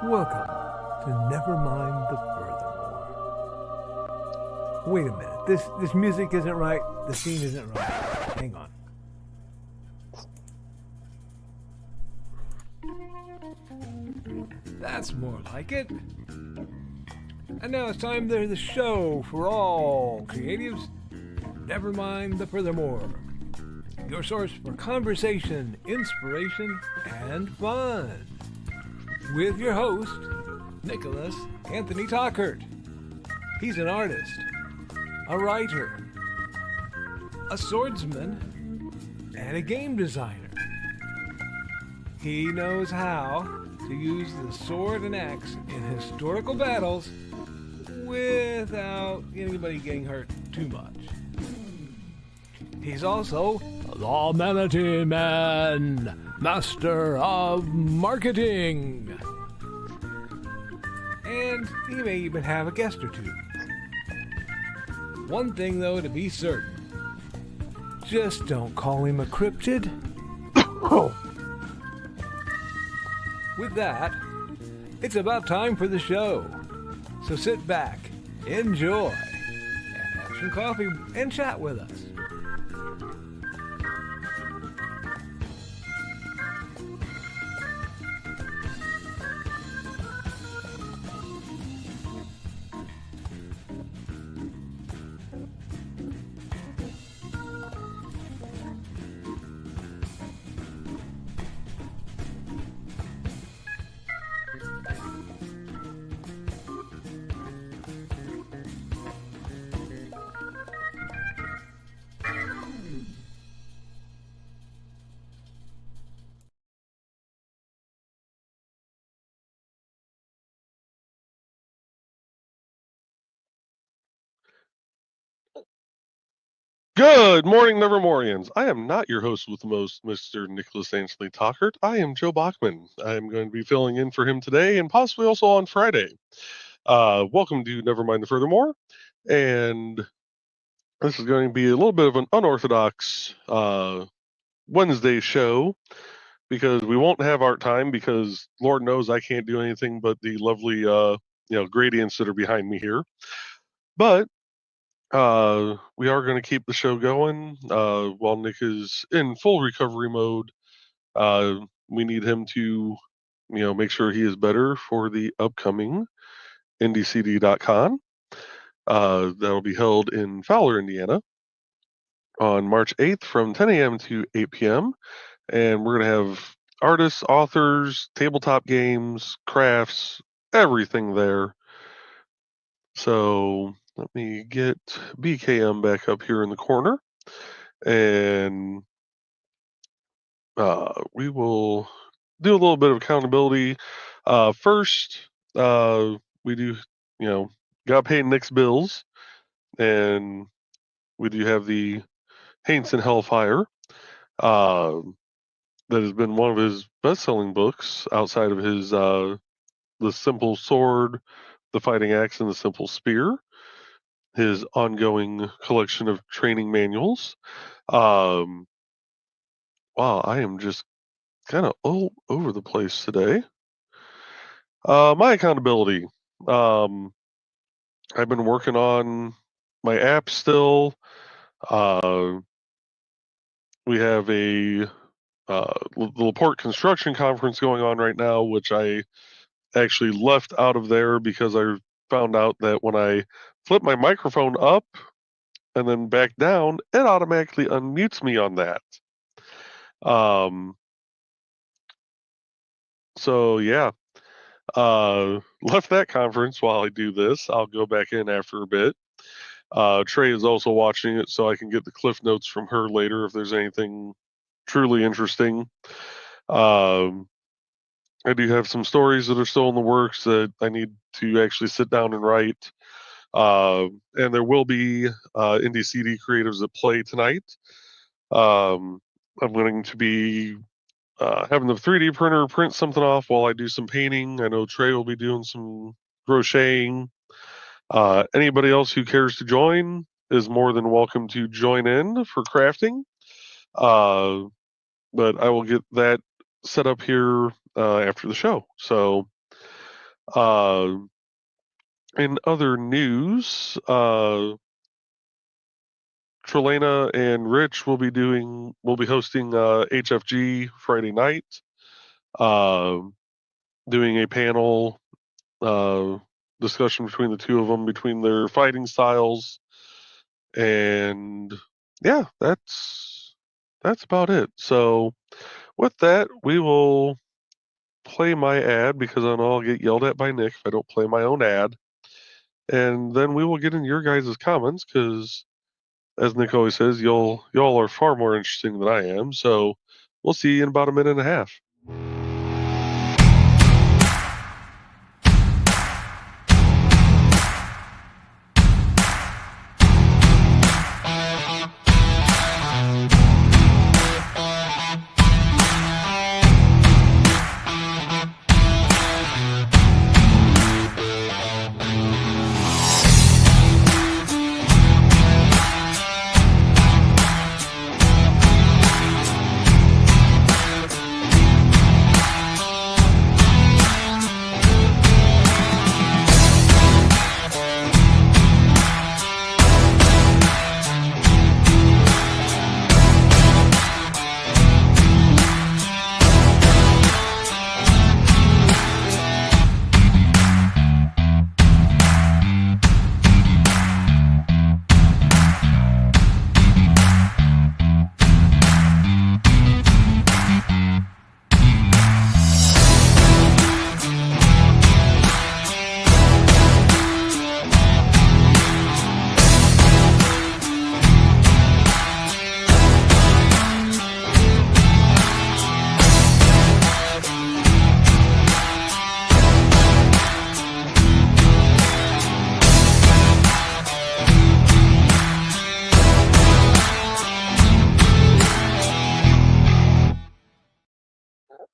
Welcome to Nevermind the Furthermore. Wait a minute. This music isn't right. The scene isn't right. Hang on. That's more like it. And now it's time for the show for all creatives. Nevermind the Furthermore. Your source for conversation, inspiration, and fun. With your host, Nicholas Anthony Tockert. He's an artist, a writer, a swordsman, and a game designer. He knows how to use the sword and axe in historical battles without anybody getting hurt too much. He's also the Manatee Man, master of marketing. And he may even have a guest or two. One thing, though, to be certain. Just don't call him a cryptid. With that, it's about time for the show. So sit back, enjoy, and have some coffee and chat with us. Good morning, Nevermorians. I am not your host with the most, Mr. Nicholas Anthony Tockert. I am Joe Bachman. I am going to be filling in for him today and possibly also on Friday. Welcome to Nevermind the Furthermore. And this is going to be a little bit of an unorthodox Wednesday show because we won't have art time because Lord knows I can't do anything but the lovely gradients that are behind me here. But we are going to keep the show going while Nick is in full recovery mode. We need him to, make sure he is better for the upcoming IndieCD.con. That'll be held in Fowler, Indiana on March 8th from 10 a.m. to 8 p.m. And we're going to have artists, authors, tabletop games, crafts, everything there. So let me get BKM back up here in the corner, and we will do a little bit of accountability. First, we do, got to pay Nick's bills, and we do have the Haints and Hellfire. That has been one of his best-selling books outside of his The Simple Sword, The Fighting Axe, and The Simple Spear. His ongoing collection of training manuals. Wow, I am just kind of all over the place today. My accountability. I've been working on my app still. We have a the Laporte Construction Conference going on right now, which I actually left out of there because I found out that when I flip my microphone up and then back down, it automatically unmutes me on that. So yeah, left that conference while I do this. I'll go back in after a bit. Trey is also watching it, so I can get the cliff notes from her later if there's anything truly interesting. I do have some stories that are still in the works that I need to actually sit down and write. And there will be Indie CD creatives that play tonight. I'm going to be having the 3D printer print something off while I do some painting. I know Trey will be doing some crocheting. Anybody else who cares to join is more than welcome to join in for crafting. But I will get that set up here after the show. So In other news, Trelena and Rich will be hosting HFG Friday night, doing a panel discussion between the two of them, between their fighting styles, and yeah, that's about it. So with that, we will play my ad, because I know I'll get yelled at by Nick if I don't play my own ad, and then we will get in your guys' comments, because as Nick always says, y'all are far more interesting than I am. So we'll see you in about a minute and a half.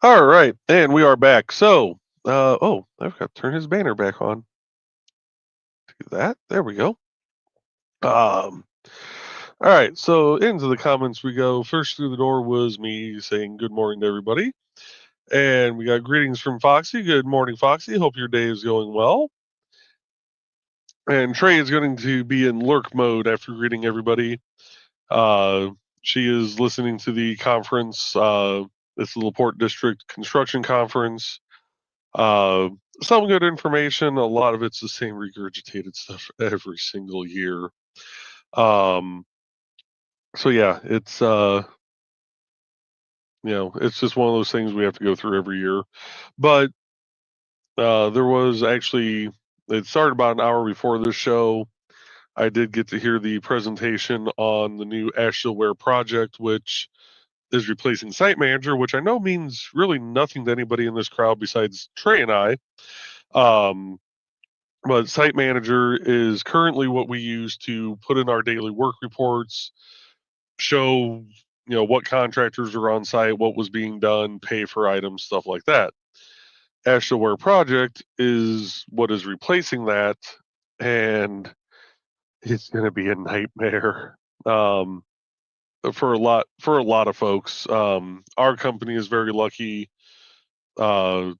All right, and we are back. So, I've got to turn his banner back on. Do that. There we go. All right, so into the comments we go. First through the door was me saying good morning to everybody. And we got greetings from Foxy. Good morning, Foxy. Hope your day is going well. And Trey is going to be in lurk mode after greeting everybody. She is listening to the conference. It's the LaPorte District Construction Conference. Some good information. A lot of it's the same regurgitated stuff every single year. So yeah, it's it's just one of those things we have to go through every year. But there was actually, it started about an hour before this show. I did get to hear the presentation on the new Asheville project, which is replacing Site Manager, which I know means really nothing to anybody in this crowd besides Trey and I. But Site Manager is currently what we use to put in our daily work reports, show what contractors are on site, what was being done, pay for items, stuff like that. Asheville project is what is replacing that, and it's going to be a nightmare for a lot of folks. Our company is very lucky. One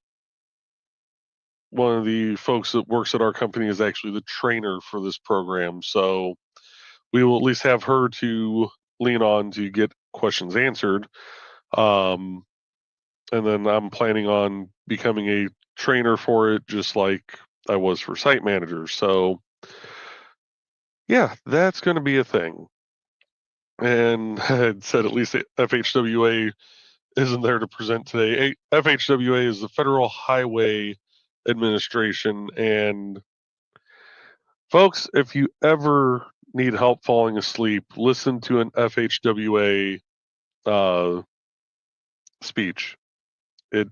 of the folks that works at our company is actually the trainer for this program, so we will at least have her to lean on to get questions answered. And then I'm planning on becoming a trainer for it, just like I was for Site Manager. So yeah, that's going to be a thing. And I had said at least FHWA isn't there to present today. FHWA is the Federal Highway Administration. And folks, if you ever need help falling asleep, listen to an FHWA speech. It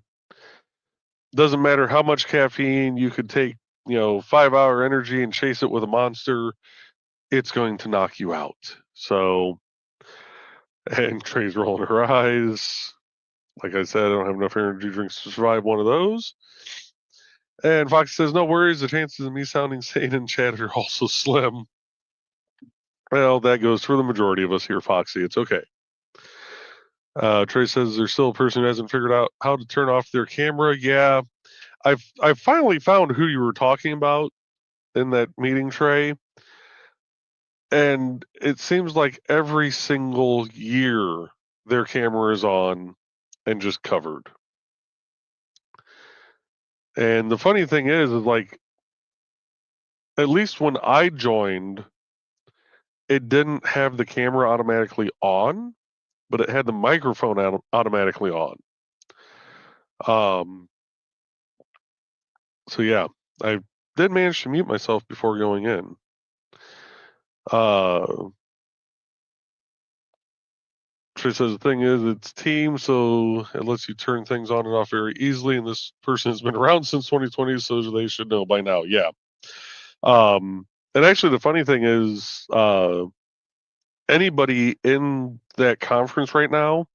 doesn't matter how much caffeine you could take, 5-hour energy and chase it with a monster, it's going to knock you out. So, and Trey's rolling her eyes. Like I said, I don't have enough energy drinks to survive one of those. And Fox says, no worries, the chances of me sounding sane in chat are also slim. Well, that goes for the majority of us here, Foxy. It's okay. Trey says there's still a person who hasn't figured out how to turn off their camera. Yeah, I've finally found who you were talking about in that meeting tray, and it seems like every single year their camera is on and just covered. And the funny thing is like, at least when I joined, it didn't have the camera automatically on, but it had the microphone automatically on. So yeah, I did manage to mute myself before going in. Trey says the thing is, it's team, so it lets you turn things on and off very easily. And this person has been around since 2020, so they should know by now. Yeah. And actually, the funny thing is, anybody in that conference right now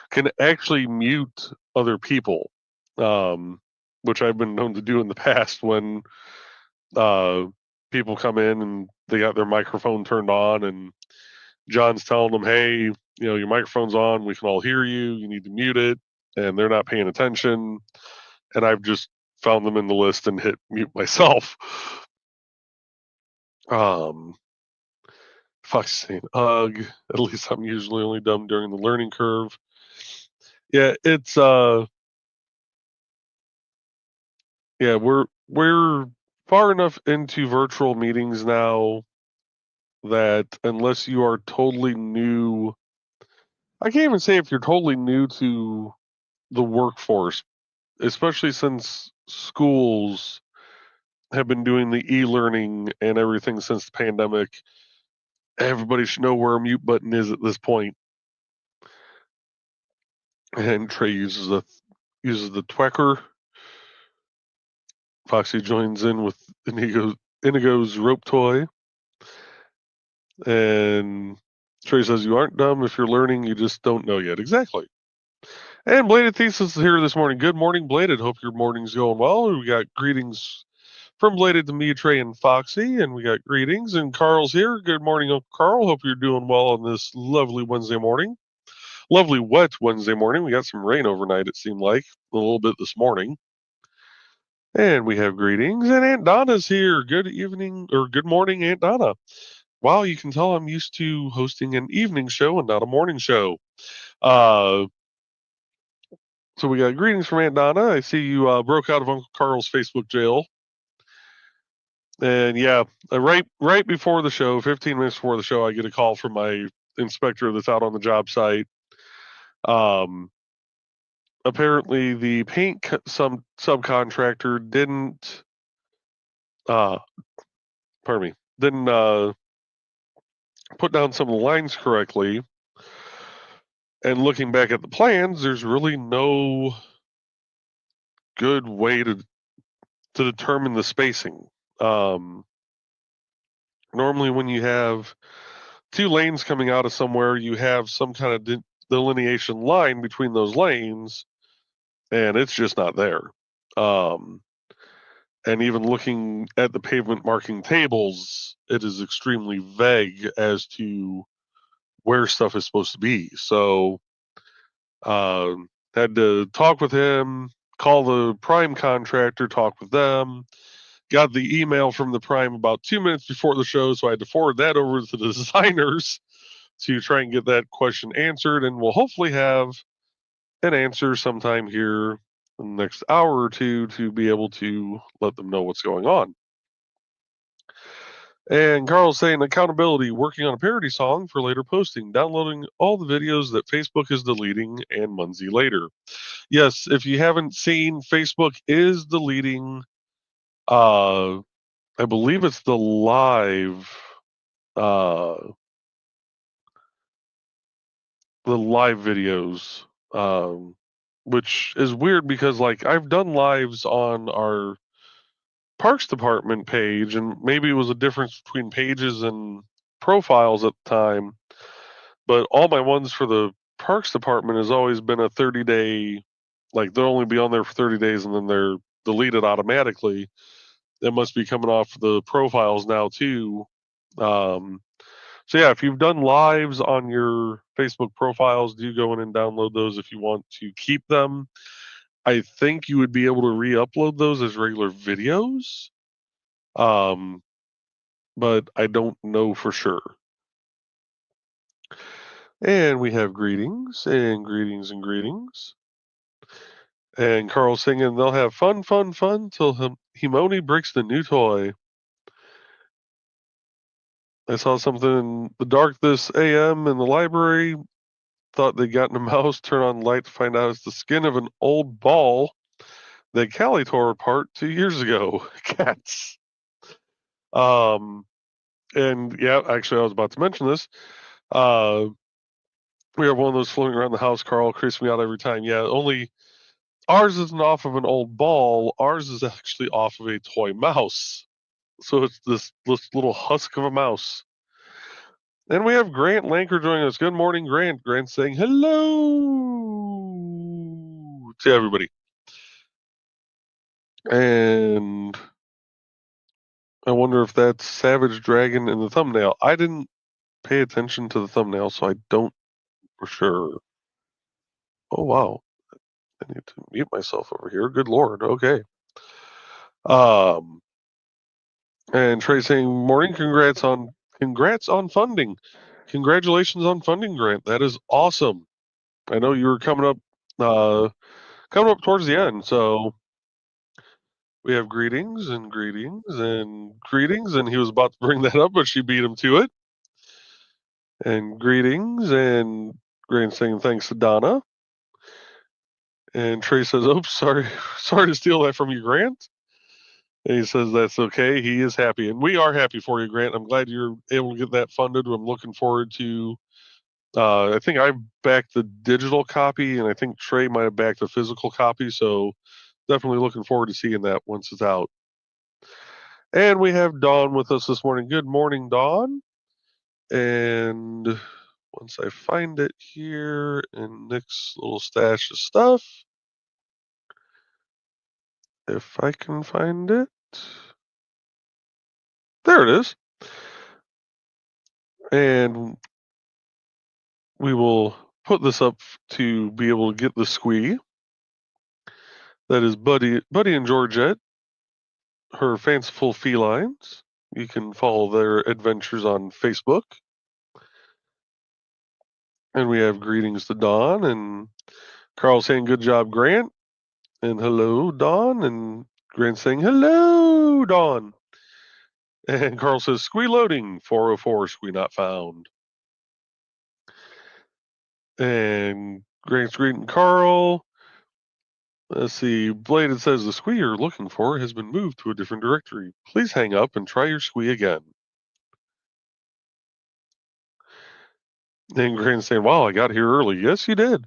can actually mute other people, which I've been known to do in the past when people come in and they got their microphone turned on, and John's telling them, "Hey, your microphone's on. We can all hear you. You need to mute it," and they're not paying attention. And I've just found them in the list and hit mute myself. Fox saying, "Ugh." At least I'm usually only dumb during the learning curve. Yeah, it's yeah, we're far enough into virtual meetings now that unless you are totally new, I can't even say if you're totally new to the workforce, especially since schools have been doing the e-learning and everything since the pandemic. Everybody should know where a mute button is at this point. And Trey uses the Twecker. Foxy joins in with Inigo's rope toy. And Trey says, "You aren't dumb if you're learning, you just don't know yet." Exactly. And Bladed Thesis is here this morning. Good morning, Bladed. Hope your morning's going well. We got greetings from Bladed to me, Trey, and Foxy, and we got greetings. And Carl's here. Good morning, Uncle Carl. Hope you're doing well on this lovely Wednesday morning. Lovely wet Wednesday morning. We got some rain overnight, it seemed like, a little bit this morning. And we have greetings. And Aunt Donna's here. Good evening, or good morning, Aunt Donna. Wow, you can tell I'm used to hosting an evening show and not a morning show. So we got greetings from Aunt Donna. I see you broke out of Uncle Carl's Facebook jail. And yeah, right before the show, 15 minutes before the show, I get a call from my inspector that's out on the job site. Apparently, the paint subcontractor didn't put down some of the lines correctly. And looking back at the plans, there's really no good way to determine the spacing. Normally, when you have two lanes coming out of somewhere, you have some kind of delineation line between those lanes, and it's just not there. And even looking at the pavement marking tables, it is extremely vague as to where stuff is supposed to be. So, had to talk with him, call the prime contractor, talk with them. Got the email from the prime about 2 minutes before the show, so I had to forward that over to the designers to try and get that question answered, and we'll hopefully have an answer sometime here in the next hour or two to be able to let them know what's going on. And Carl's saying accountability, working on a parody song for later posting, downloading all the videos that Facebook is deleting, and Munsey later. Yes, if you haven't seen, Facebook is deleting, I believe it's the live videos, which is weird because like I've done lives on our Parks Department page, and maybe it was a difference between pages and profiles at the time, but all my ones for the Parks Department has always been a 30-day, like they'll only be on there for 30 days and then they're deleted automatically. It must be coming off the profiles now too. So yeah, if you've done lives on your Facebook profiles, do go in and download those if you want to keep them. I think you would be able to re-upload those as regular videos, but I don't know for sure. And we have greetings and greetings and greetings. And Carl singing, they'll have fun, fun, fun till Himoni breaks the new toy. I saw something in the dark this AM in the library. Thought they'd gotten a mouse, turn on the light to find out it's the skin of an old ball that Callie tore apart 2 years ago. Cats. And yeah, actually, I was about to mention this. We have one of those floating around the house. Carl creeps me out every time. Yeah, only ours isn't off of an old ball. Ours is actually off of a toy mouse. So it's this little husk of a mouse. And we have Grant Lanker joining us. Good morning, Grant. Grant saying hello to everybody. And I wonder if that's Savage Dragon in the thumbnail. I didn't pay attention to the thumbnail, so I don't for sure. Oh, wow. I need to mute myself over here. Good Lord. Okay. And Trey saying, morning, congrats on funding. Congratulations on funding, Grant. That is awesome. I know you were coming up towards the end, so we have greetings and greetings and greetings, and he was about to bring that up, but she beat him to it. And greetings, and Grant saying thanks to Donna. And Trey says, oops, sorry to steal that from you, Grant. And he says that's okay. He is happy, and we are happy for you, Grant. I'm glad you're able to get that funded. I'm looking forward to. I think I backed the digital copy, and I think Trey might have backed the physical copy. So definitely looking forward to seeing that once it's out. And we have Dawn with us this morning. Good morning, Dawn. And once I find it here in Nick's little stash of stuff, if I can find it. There it is. And we will put this up to be able to get the squee. That is Buddy and Georgette, her fanciful felines. You can follow their adventures on Facebook. And we have greetings to Dawn and Carl saying good job, Grant. And hello, Dawn. And Grant saying hello, Dawn. And Carl says squee loading, 404 squee not found. And Grant's greeting Carl. Let's see. Bladed says the squee you're looking for has been moved to a different directory. Please hang up and try your squee again. And Grant's saying, wow, I got here early. Yes, you did.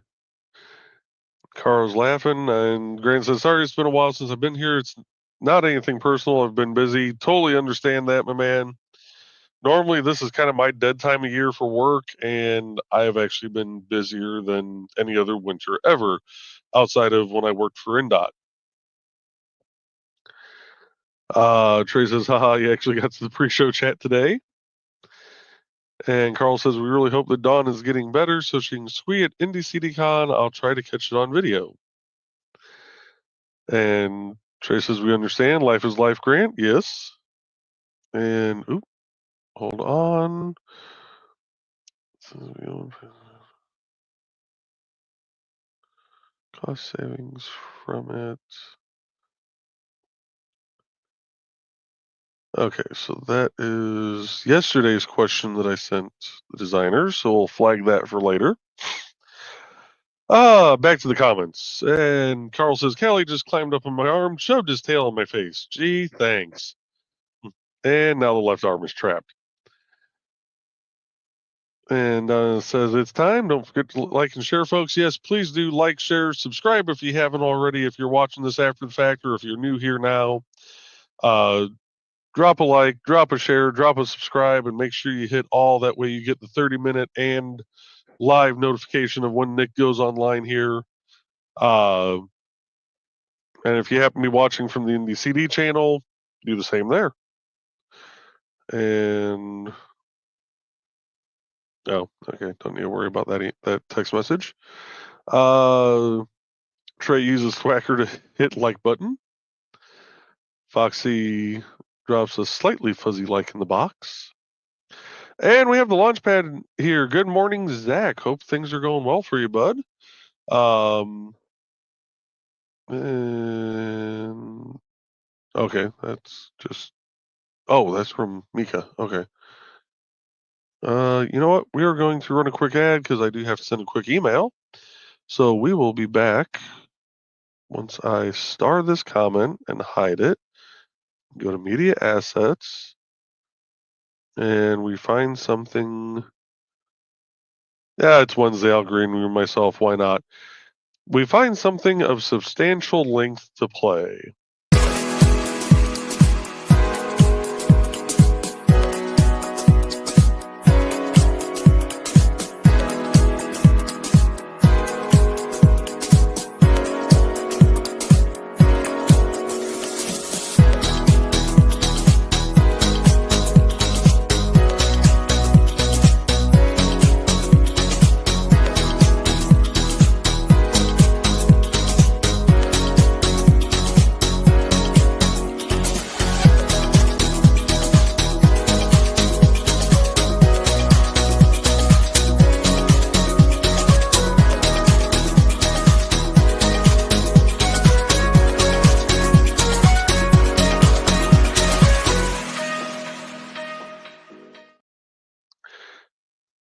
Carl's laughing, and Grant says, sorry, it's been a while since I've been here. It's not anything personal. I've been busy. Totally understand that, my man. Normally, this is kind of my dead time of year for work, and I have actually been busier than any other winter ever outside of when I worked for INDOT. Trey says, haha, you actually got to the pre-show chat today. And Carl says, we really hope that Dawn is getting better so she can squee at Indie CDCon. I'll try to catch it on video. And Trey says, we understand. Life is life, Grant. Yes. And, hold on. Cost savings from it. Okay, so that is yesterday's question that I sent the designers, so we'll flag that for later. Back to the comments. And Carl says, Callie just climbed up on my arm, shoved his tail on my face. Gee, thanks. And now the left arm is trapped. And says, it's time. Don't forget to like and share, folks. Yes, please do like, share, subscribe if you haven't already. If you're watching this after the fact or if you're new here now, drop a like, drop a share, drop a subscribe, and make sure you hit all. That way you get the 30-minute and live notification of when Nick goes online here. And if you happen to be watching from the Indie CD channel, do the same there. And okay, don't need to worry about that text message. Trey uses Thwacker to hit like button. Foxy drops a slightly fuzzy like in the box. And we have the launch pad here. Good morning, Zach. Hope things are going well for you, bud. Okay, that's just. Oh, that's from Mika. Okay. You know what? We are going to run a quick ad because I do have to send a quick email. So we will be back once I star this comment and hide it. Go to Media Assets, and we find something. Yeah, it's Wednesday. I'll green room myself. Why not? We find something of substantial length to play.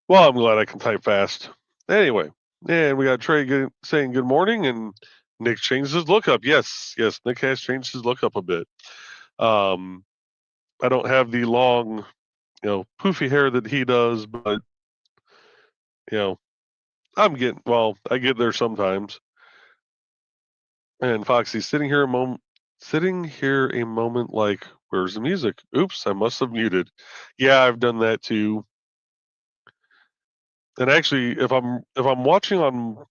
Well, I'm glad I can type fast. Anyway, and we got Trey saying good morning, and Nick changed his lookup. Yes, Nick has changed his lookup a bit. I don't have the long, poofy hair that he does, but I get there sometimes. And Foxy's sitting here a moment like, where's the music? Oops, I must have muted. Yeah, I've done that too. And actually, if I'm watching from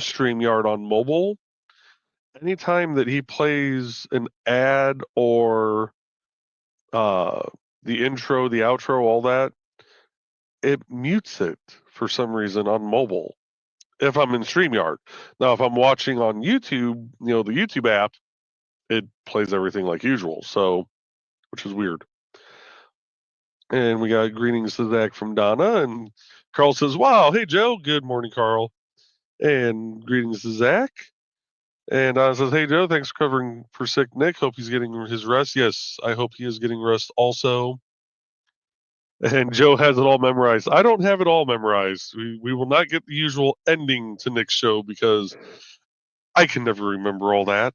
StreamYard on mobile, anytime that he plays an ad or the intro, the outro, all that, it mutes it for some reason on mobile. If I'm in StreamYard. Now, if I'm watching on YouTube, the YouTube app, it plays everything like usual. So, which is weird. And we got greetings to Zach from Donna, and Carl says, "Wow, hey Joe, good morning, Carl." And greetings to Zach. And Donna says, "Hey Joe, thanks for covering for sick Nick. Hope he's getting his rest." Yes, I hope he is getting rest also. And Joe has it all memorized. I don't have it all memorized. We will not get the usual ending to Nick's show because I can never remember all that.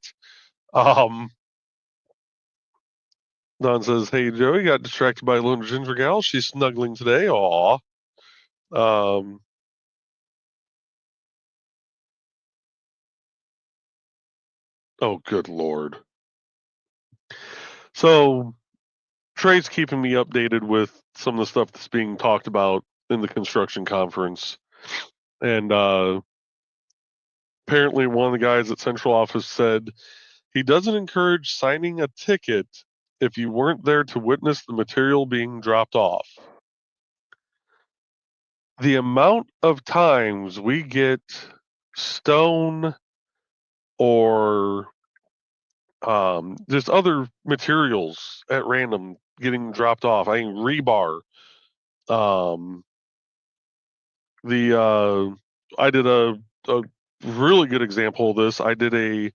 Don says, "Hey Joe, you got distracted by a little ginger gal. She's snuggling today. Aw." Oh, good Lord. So Trey's keeping me updated with some of the stuff that's being talked about in the construction conference. And apparently one of the guys at central office said he doesn't encourage signing a ticket if you weren't there to witness the material being dropped off. The amount of times we get stone or just other materials at random getting dropped off. I mean, rebar. I did a really good example of this. I did a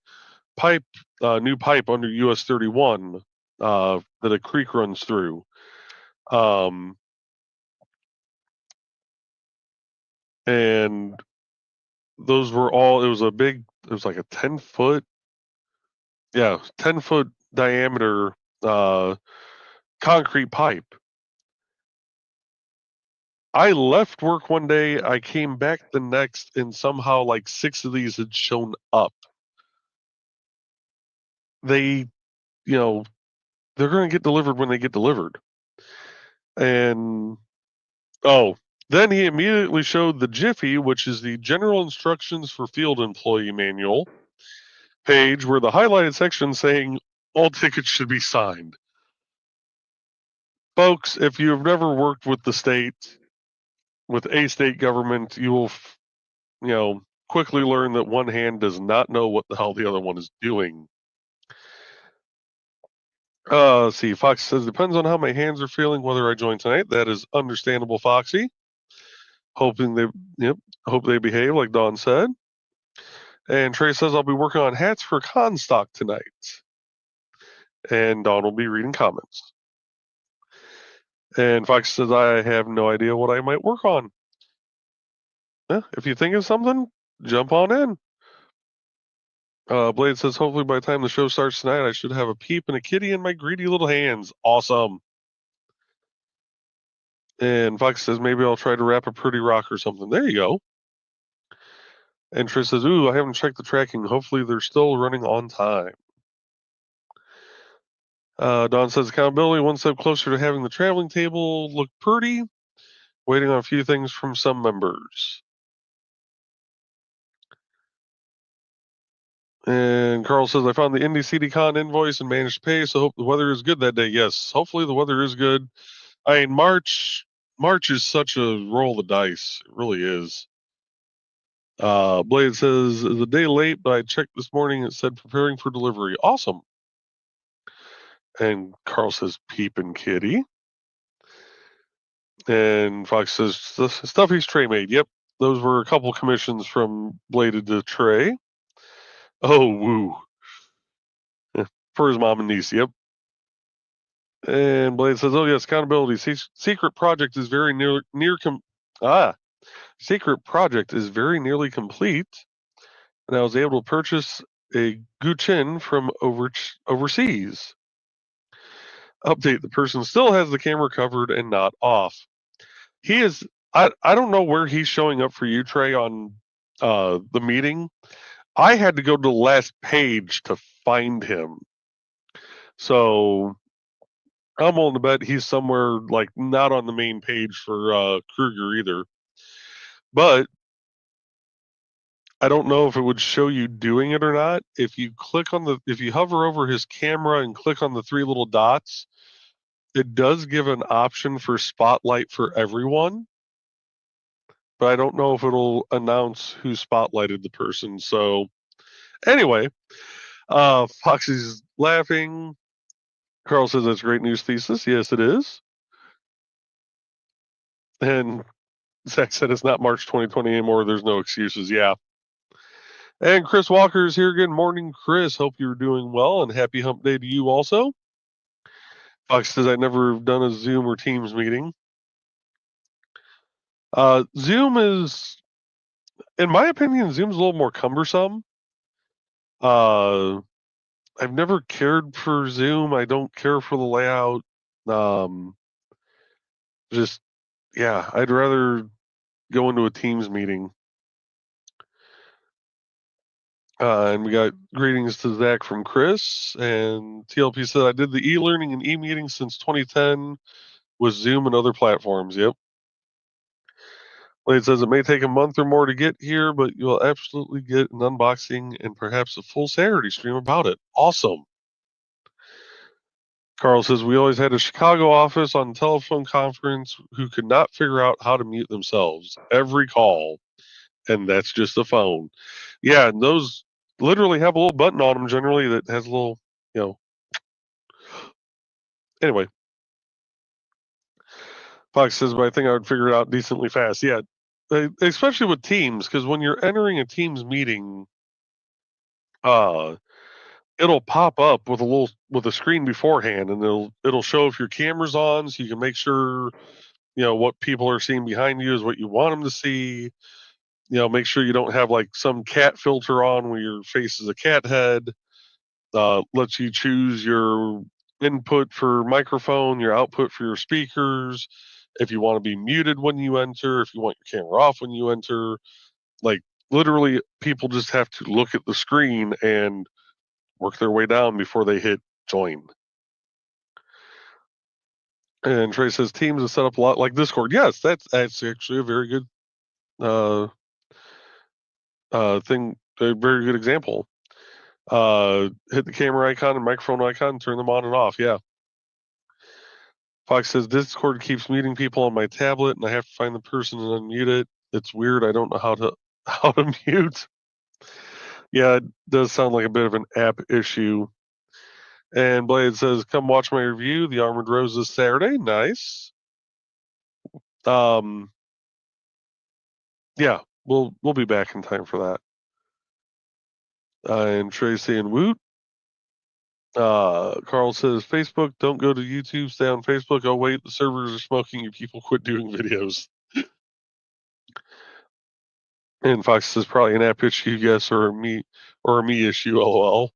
new pipe under US 31 that a creek runs through. And those were all. It was like a 10-foot 10-foot diameter concrete pipe. I left work one day, I came back the next, and somehow like 6 of these had shown up. They, they're going to get delivered when they get delivered. And, then he immediately showed the Jiffy, which is the General Instructions for Field Employee Manual page, where the highlighted section saying all tickets should be signed. Folks, if you've never worked with the state, with a state government, you will, quickly learn that one hand does not know what the hell the other one is doing. Let's see. Fox says, depends on how my hands are feeling whether I join tonight. That is understandable, Foxy. Hope they behave, like Dawn said. And Trey says, I'll be working on hats for Constock tonight. And Dawn will be reading comments. And Fox says, I have no idea what I might work on. If you think of something, jump on in. Blade says, hopefully by the time the show starts tonight, I should have a peep and a kitty in my greedy little hands. Awesome. And Fox says, maybe I'll try to wrap a pretty rock or something. There you go. And Trish says, ooh, I haven't checked the tracking. Hopefully they're still running on time. Don says, accountability one step closer to having the traveling table look pretty. Waiting on a few things from some members. And Carl says, I found the Indy CDCon invoice and managed to pay, so hope the weather is good that day. Yes, hopefully the weather is good. I mean, March is such a roll of the dice. It really is. Blade says, the day late, but I checked this morning. It said preparing for delivery. Awesome. And Carl says, peepin' kitty. And Fox says, the stuff he's Trey made. Yep, those were a couple commissions from Bladed to Trey. Oh, woo. For his mom and niece, yep. And Blade says, oh, yes, accountability. Secret project is very secret project is very nearly complete. And I was able to purchase a Guchin from overseas. Update, the person still has the camera covered and not off. He is, I don't know where he's showing up for you, Trey, on the meeting. I had to go to the last page to find him. So I'm willing to bet he's somewhere like not on the main page for Kruger either. But I don't know if it would show you doing it or not. If you hover over his camera and click on the three little dots, it does give an option for spotlight for everyone. But I don't know if it'll announce who spotlighted the person. So anyway, Foxy's laughing. Carl says that's great news thesis. Yes, it is. And Zach said it's not March 2020 anymore. There's no excuses. Yeah. And Chris Walker is here again. Morning, Chris. Hope you're doing well, and happy hump day to you also. Fox says I've never done a Zoom or Teams meeting. Zoom is, in my opinion, Zoom's a little more cumbersome. I've never cared for Zoom. I don't care for the layout. I'd rather go into a Teams meeting. And we got greetings to Zach from Chris. And TLP said, I did the e-learning and e-meeting since 2010 with Zoom and other platforms. Yep. It says it may take a month or more to get here, but you'll absolutely get an unboxing and perhaps a full Saturday stream about it. Awesome. Carl says, we always had a Chicago office on telephone conference who could not figure out how to mute themselves every call. And that's just a phone. Yeah, and those literally have a little button on them generally that has a little, Anyway. Fox says, but I think I would figure it out decently fast. Yeah, especially with Teams, because when you're entering a Teams meeting, it'll pop up with a screen beforehand, and it'll show if your camera's on, so you can make sure what people are seeing behind you is what you want them to see. Make sure you don't have like some cat filter on where your face is a cat head. Lets you choose your input for microphone, your output for your speakers. If you want to be muted when you enter, if you want your camera off when you enter, like literally people just have to look at the screen and work their way down before they hit join. And Trey says Teams is set up a lot like Discord. Yes, that's actually a very good thing, a very good example. Hit the camera icon and microphone icon, turn them on and off. Yeah. Fox says Discord keeps muting people on my tablet, and I have to find the person and unmute it. It's weird. I don't know how to mute. Yeah, it does sound like a bit of an app issue. And Blade says, "Come watch my review, The Armored Rose, this Saturday." Nice. Yeah, we'll be back in time for that. And Tracy and Woot. Carl says, "Facebook, don't go to YouTube, stay on Facebook." Oh wait, the servers are smoking. You people quit doing videos. And Fox says, "Probably an app issue, yes, or a me issue, lol."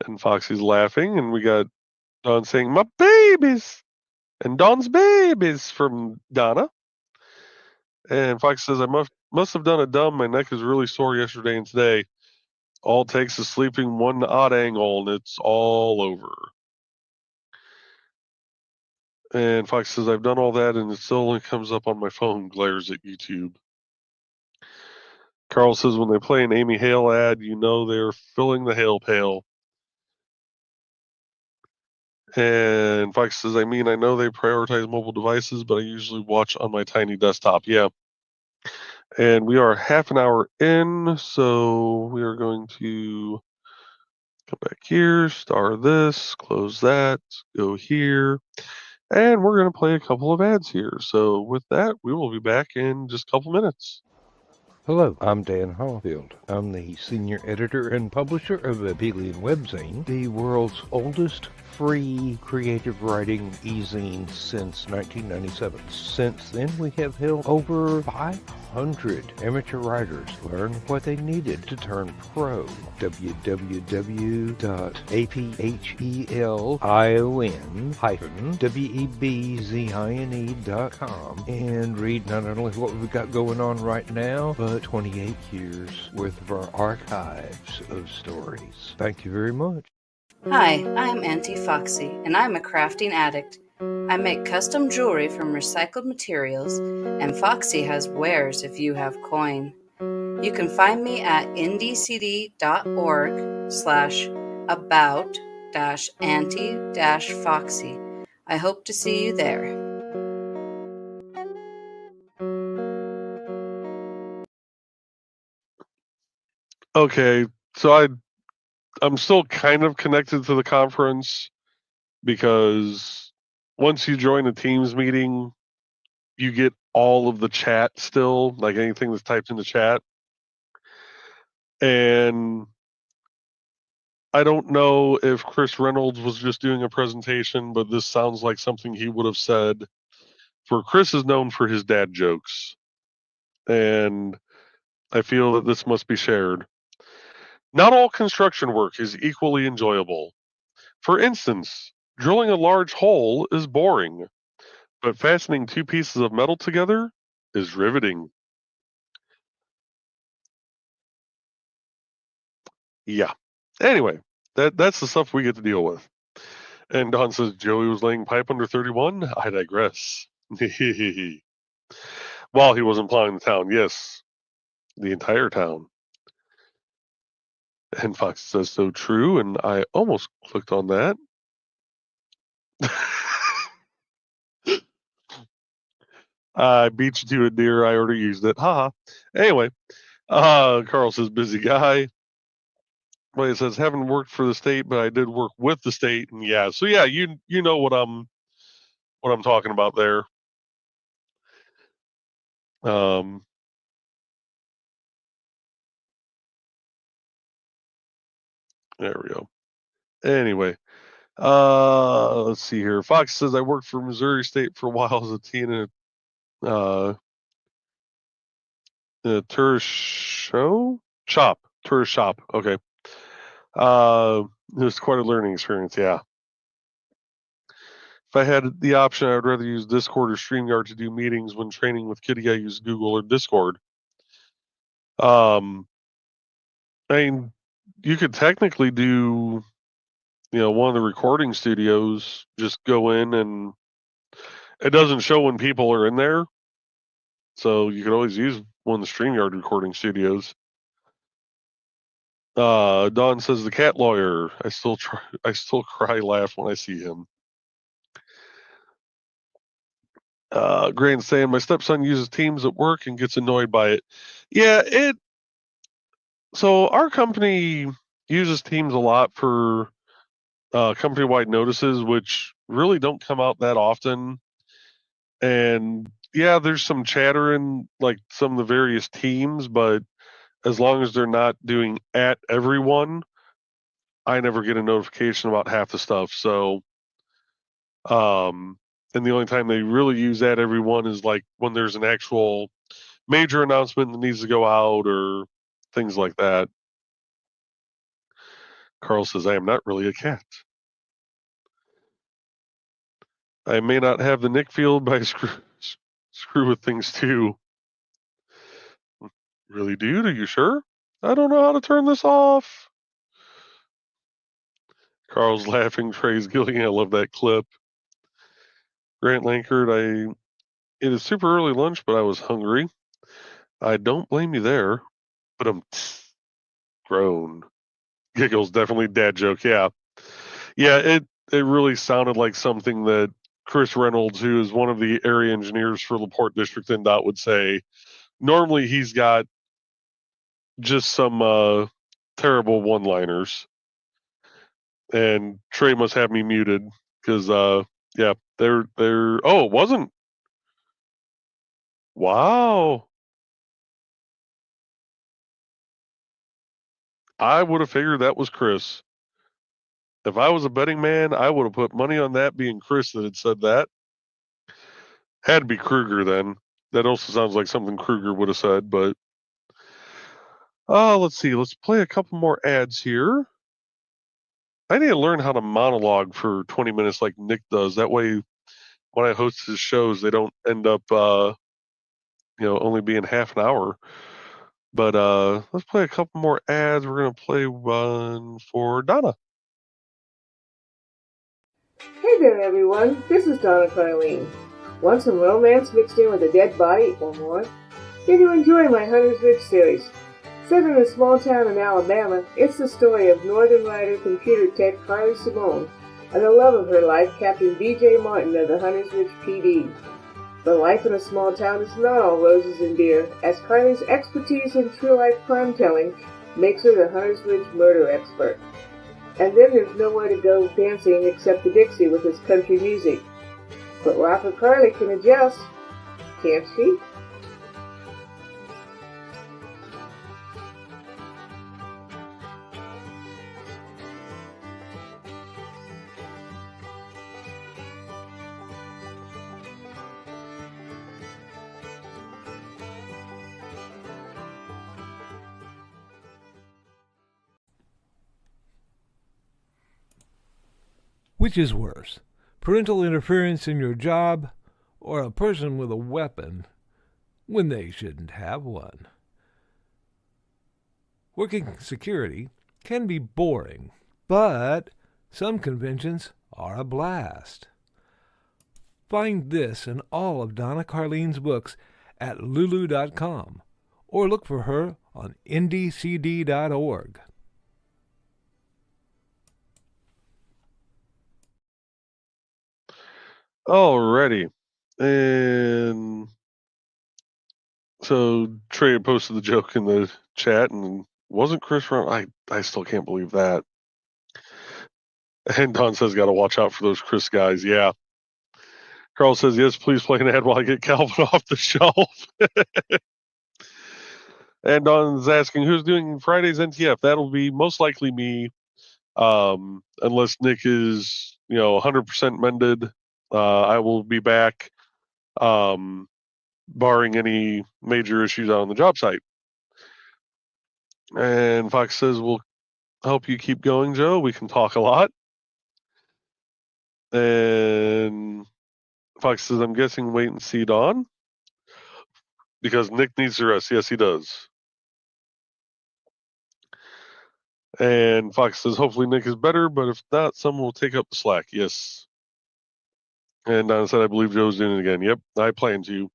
And Foxy's laughing, and we got Don saying, "My babies," and Don's babies from Donna. And Fox says, "I must have done it dumb. My neck is really sore yesterday and today. All it takes is sleeping one odd angle, and it's all over." And Fox says, "I've done all that, and it still only comes up on my phone," glares at YouTube. Carl says, "When they play an Amy Hale ad, you know they're filling the Hale pail." And Fox says, "I mean, I know they prioritize mobile devices, but I usually watch on my tiny desktop." Yeah. And we are half an hour in, so we are going to come back here, star this, close that, go here, and we're going to play a couple of ads here. So with that, we will be back in just a couple minutes. Hello, I'm Dan Hollifield. I'm the senior editor and publisher of Abelian Webzine, the world's oldest free creative writing e-zine since 1997. Since then, we have helped over 500 amateur writers learn what they needed to turn pro. www.aphelion-webzine.com and read not only what we've got going on right now, but 28 years worth of our archives of stories. Thank you very much. Hi, I'm Auntie Foxy, and I'm a crafting addict. I make custom jewelry from recycled materials, and Foxy has wares if you have coin. You can find me at indcd.org/about-auntie-foxy. I hope to see you there. Okay, so I'm still kind of connected to the conference because once you join a Teams meeting, you get all of the chat still, like anything that's typed in the chat. And I don't know if Chris Reynolds was just doing a presentation, but this sounds like something he would have said. For Chris is known for his dad jokes, and I feel that this must be shared. Not all construction work is equally enjoyable. For instance, drilling a large hole is boring, but fastening two pieces of metal together is riveting. Yeah. Anyway, that's the stuff we get to deal with. And Don says Joey was laying pipe under 31. I digress. While he wasn't plowing the town, yes, the entire town. And Fox says so true, and I almost clicked on that. I beat you to it, dear. I already used it. Haha. Anyway, Carl says busy guy. But it says haven't worked for the state, but I did work with the state, and yeah. So yeah, you know what I'm talking about there. There we go. Anyway, let's see here. Fox says I worked for Missouri State for a while as a teen in a tourist shop. Okay. It was quite a learning experience. Yeah. If I had the option, I would rather use Discord or StreamYard to do meetings. When training with Kitty, I use Google or Discord. I mean, you could technically do, one of the recording studios, just go in and it doesn't show when people are in there. So you could always use one of the StreamYard recording studios. Don says the cat lawyer. I still cry laugh when I see him. Grant saying my stepson uses Teams at work and gets annoyed by it. Yeah, so our company uses Teams a lot for company-wide notices, which really don't come out that often. And yeah, there's some chatter in like some of the various teams, but as long as they're not doing at everyone, I never get a notification about half the stuff. So, and the only time they really use at everyone is like when there's an actual major announcement that needs to go out or things like that. Carl says, I am not really a cat. I may not have the Nick field, but I screw with things too. Really, dude? Are you sure? I don't know how to turn this off. Carl's laughing. Trey's giggling. I love that clip. Grant Lankard, it is super early lunch, but I was hungry. I don't blame you there, but I'm grown. Giggles, definitely dad joke. Yeah. Yeah, it really sounded like something that Chris Reynolds, who is one of the area engineers for LaPorte District NDOT, would say. Normally he's got just some terrible one-liners. And Trey must have me muted because yeah, they're oh, it wasn't. Wow. I would have figured that was Chris. If I was a betting man, I would have put money on that being Chris that had said that. Had to be Kruger then. That also sounds like something Kruger would have said, but let's see. Let's play a couple more ads here. I need to learn how to monologue for 20 minutes like Nick does. That way, when I host his shows, they don't end up, only being half an hour. But let's play a couple more ads. We're going to play one for Donna. Hey there, everyone. This is Donna Carlene. Want some romance mixed in with a dead body or more? Did you enjoy my Hunter's Ridge series? Set in a small town in Alabama, it's the story of Northern Rider computer tech Carly Simone and the love of her life, Captain B.J. Martin of the Hunter's Ridge PD. But life in a small town is not all roses and beer, as Carly's expertise in true-life crime-telling makes her the Hunter's Ridge murder expert. And then there's nowhere to go dancing except the Dixie with its country music. But Rocker Carly can adjust, can't she? Which is worse, parental interference in your job or a person with a weapon when they shouldn't have one? Working security can be boring, but some conventions are a blast. Find this and all of Donna Carlene's books at lulu.com or look for her on ndcd.org. Alrighty. And so Trey had posted the joke in the chat and wasn't Chris wrong? I still can't believe that. And Don says got to watch out for those Chris guys. Yeah. Carl says, yes, please play an ad while I get Calvin off the shelf. And Don's asking, who's doing Friday's NTF? That'll be most likely me, unless Nick is, 100% mended. I will be back, barring any major issues out on the job site. And Fox says, we'll help you keep going, Joe. We can talk a lot. And Fox says, I'm guessing wait and see Dawn. Because Nick needs to rest. Yes, he does. And Fox says, hopefully Nick is better, but if not, someone will take up the slack. Yes. And Donna said, I believe Joe's doing it again. Yep, I plan to.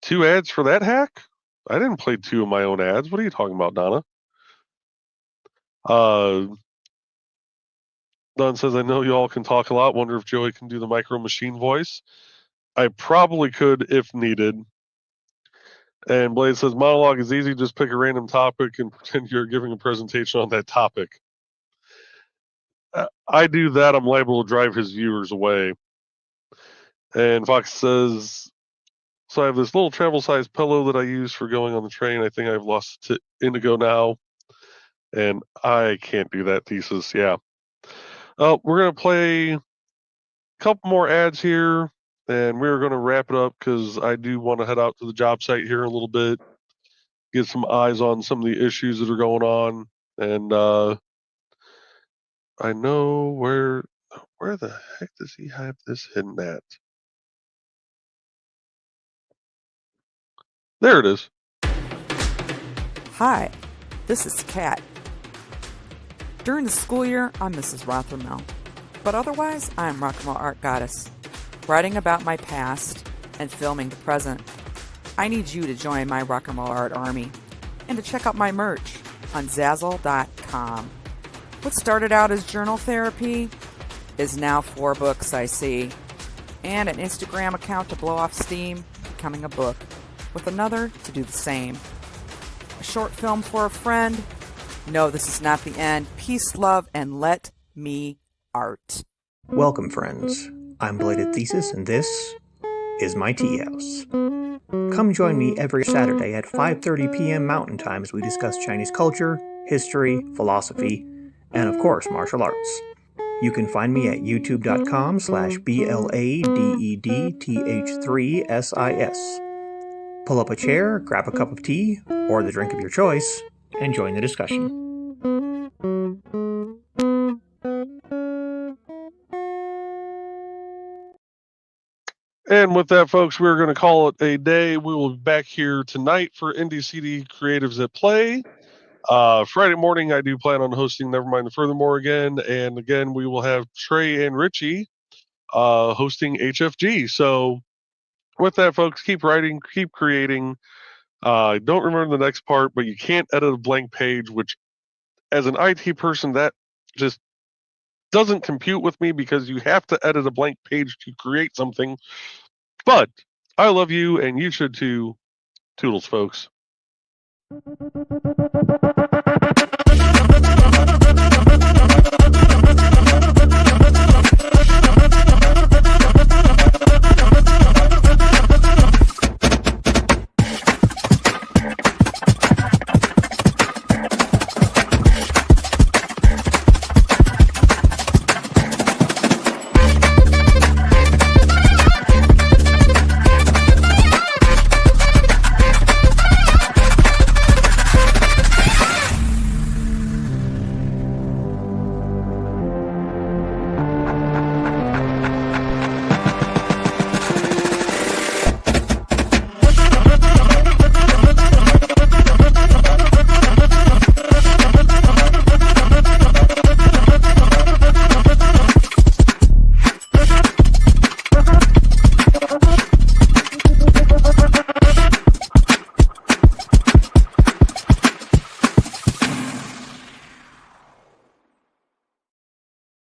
2 ads for that hack? I didn't play 2 of my own ads. What are you talking about, Donna? Don says, I know you all can talk a lot. Wonder if Joey can do the micro machine voice. I probably could if needed. And Blade says, monologue is easy. Just pick a random topic and pretend you're giving a presentation on that topic. I do that, I'm liable to drive his viewers away. And Fox says, so I have this little travel-sized pillow that I use for going on the train. I think I've lost it to Indigo now. And I can't do that, Thesis. Yeah. We're going to play a couple more ads here, and we're going to wrap it up because I do want to head out to the job site here in a little bit, get some eyes on some of the issues that are going on. And I know where the heck does he have this hidden at? There it is. Hi, this is Kat. During the school year, I'm Mrs. Rothermel, but otherwise, I'm Rock and Roll Art Goddess, writing about my past and filming the present. I need you to join my Rock and Roll Art army and to check out my merch on Zazzle.com. What started out as journal therapy is now 4 books, I see, and an Instagram account to blow off steam, becoming a book, with another to do the same. A short film for a friend. No, this is not the end. Peace, love, and let me art. Welcome, friends. I'm Bladed Thesis, and this is my tea house. Come join me every Saturday at 5:30 p.m. Mountain Time as we discuss Chinese culture, history, philosophy, and of course, martial arts. You can find me at youtube.com/BLADEDTH3SIS. Pull up a chair, grab a cup of tea, or the drink of your choice, and join the discussion. And with that, folks, we're going to call it a day. We will be back here tonight for Indie CD Creatives at Play. Friday morning, I do plan on hosting Nevermind the Furthermore again. And again, we will have Trey and Richie hosting HFG. So with that, folks, keep writing, keep creating. Don't remember the next part, but you can't edit a blank page, which as an IT person, that just doesn't compute with me because you have to edit a blank page to create something. But I love you, and you should too. Toodles, folks.